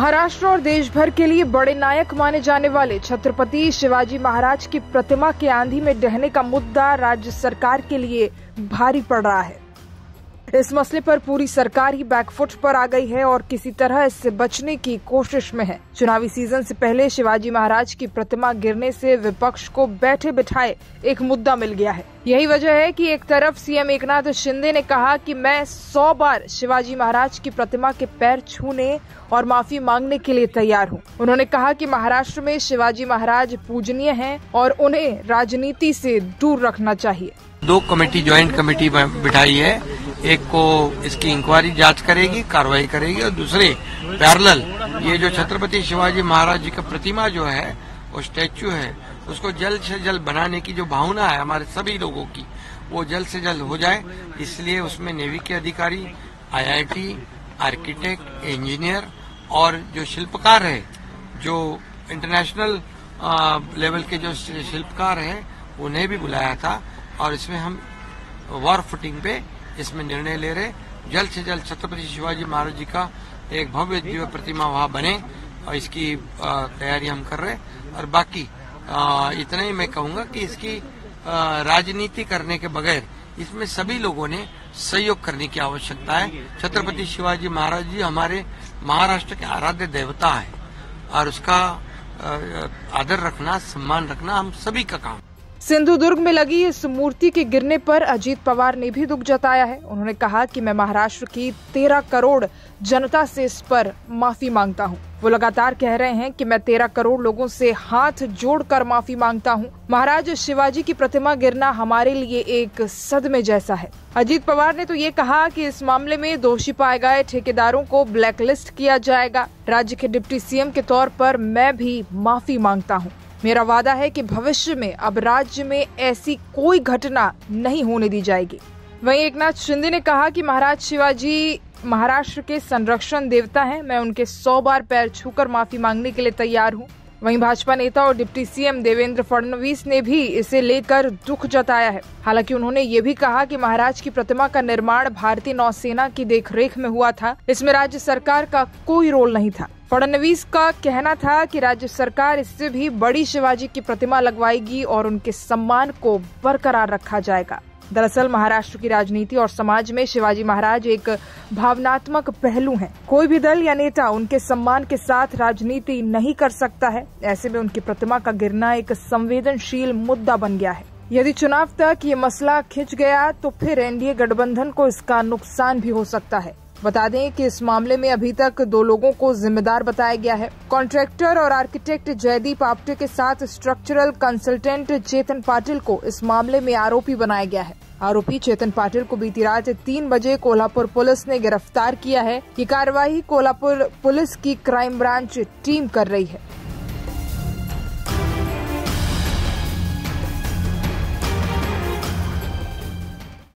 महाराष्ट्र और देश भर के लिए बड़े नायक माने जाने वाले छत्रपति शिवाजी महाराज की प्रतिमा के आंधी में ढहने का मुद्दा राज्य सरकार के लिए भारी पड़ रहा है। इस मसले पर पूरी सरकार ही बैकफुट पर आ गई है और किसी तरह इससे बचने की कोशिश में है। चुनावी सीजन से पहले शिवाजी महाराज की प्रतिमा गिरने से विपक्ष को बैठे बिठाए एक मुद्दा मिल गया है। यही वजह है कि एक तरफ सीएम एकनाथ शिंदे ने कहा कि मैं 100 बार शिवाजी महाराज की प्रतिमा के पैर छूने और माफी मांगने के लिए तैयार हूं। उन्होंने कहा कि महाराष्ट्र में शिवाजी महाराज पूजनीय हैं और उन्हें राजनीति से दूर रखना चाहिए। 2 कमेटी ज्वाइंट कमेटी बिठाई है। एक को इसकी इंक्वायरी जांच करेगी, कार्रवाई करेगी और दूसरे पैरेलल ये जो छत्रपति शिवाजी महाराज जी का प्रतिमा जो है वो स्टैच्यू है उसको जल्द से जल्द बनाने की जो भावना है हमारे सभी लोगों की वो जल्द से जल्द हो जाए। इसलिए उसमें नेवी के अधिकारी, IIT, आर्किटेक्ट, इंजीनियर और जो शिल्पकार है, जो इंटरनेशनल लेवल के जो शिल्पकार हैं उन्हें भी बुलाया था और इसमें हम वॉर फुटिंग पे इसमें निर्णय ले रहे। जल्द से जल्द छत्रपति शिवाजी महाराज जी का एक भव्य दिव्य प्रतिमा वहां बने और इसकी तैयारी हम कर रहे हैं। और बाकी इतना ही मैं कहूंगा कि इसकी राजनीति करने के बगैर इसमें सभी लोगों ने सहयोग करने की आवश्यकता है। छत्रपति शिवाजी महाराज जी हमारे महाराष्ट्र के आराध्य देवता है और उसका आदर रखना, सम्मान रखना हम सभी का काम। सिंधुदुर्ग में लगी इस मूर्ति के गिरने पर अजीत पवार ने भी दुख जताया है। उन्होंने कहा कि मैं महाराष्ट्र की 13 करोड़ जनता से इस पर माफी मांगता हूं। वो लगातार कह रहे हैं कि मैं 13 करोड़ लोगों से हाथ जोड़कर माफी मांगता हूं। महाराज शिवाजी की प्रतिमा गिरना हमारे लिए एक सदमे जैसा है। अजीत पवार ने तो ये कहा कि इस मामले में दोषी पाए गए ठेकेदारों को ब्लैकलिस्ट किया जाएगा। राज्य के डिप्टी सीएम के तौर पर मैं भी माफी मांगता हूँ। मेरा वादा है कि भविष्य में अब राज्य में ऐसी कोई घटना नहीं होने दी जाएगी। वहीं एकनाथ शिंदे ने कहा कि महाराज शिवाजी महाराष्ट्र के संरक्षण देवता हैं। मैं उनके 100 बार पैर छूकर माफी मांगने के लिए तैयार हूं। वहीं भाजपा नेता और डिप्टी सीएम देवेंद्र फडणवीस ने भी इसे लेकर दुख जताया है। हालांकि उन्होंने ये भी कहा कि महाराज की प्रतिमा का निर्माण भारतीय नौसेना की देखरेख में हुआ था। इसमें राज्य सरकार का कोई रोल नहीं था। फडणवीस का कहना था कि राज्य सरकार इससे भी बड़ी शिवाजी की प्रतिमा लगवाएगी और उनके सम्मान को बरकरार रखा जाएगा। दरअसल महाराष्ट्र की राजनीति और समाज में शिवाजी महाराज एक भावनात्मक पहलू हैं। कोई भी दल या नेता उनके सम्मान के साथ राजनीति नहीं कर सकता है। ऐसे में उनकी प्रतिमा का गिरना एक संवेदनशील मुद्दा बन गया है। यदि चुनाव तक ये मसला खिंच गया तो फिर एनडीए गठबंधन को इसका नुकसान भी हो सकता है। बता दें कि इस मामले में अभी तक 2 लोगों को जिम्मेदार बताया गया है। कॉन्ट्रैक्टर और आर्किटेक्ट जयदीप आप्टे के साथ स्ट्रक्चरल कंसल्टेंट चेतन पाटिल को इस मामले में आरोपी बनाया गया है। आरोपी चेतन पाटिल को बीती रात 3 बजे कोल्हापुर पुलिस ने गिरफ्तार किया है। ये कार्रवाई कोल्हापुर पुलिस की क्राइम ब्रांच टीम कर रही है।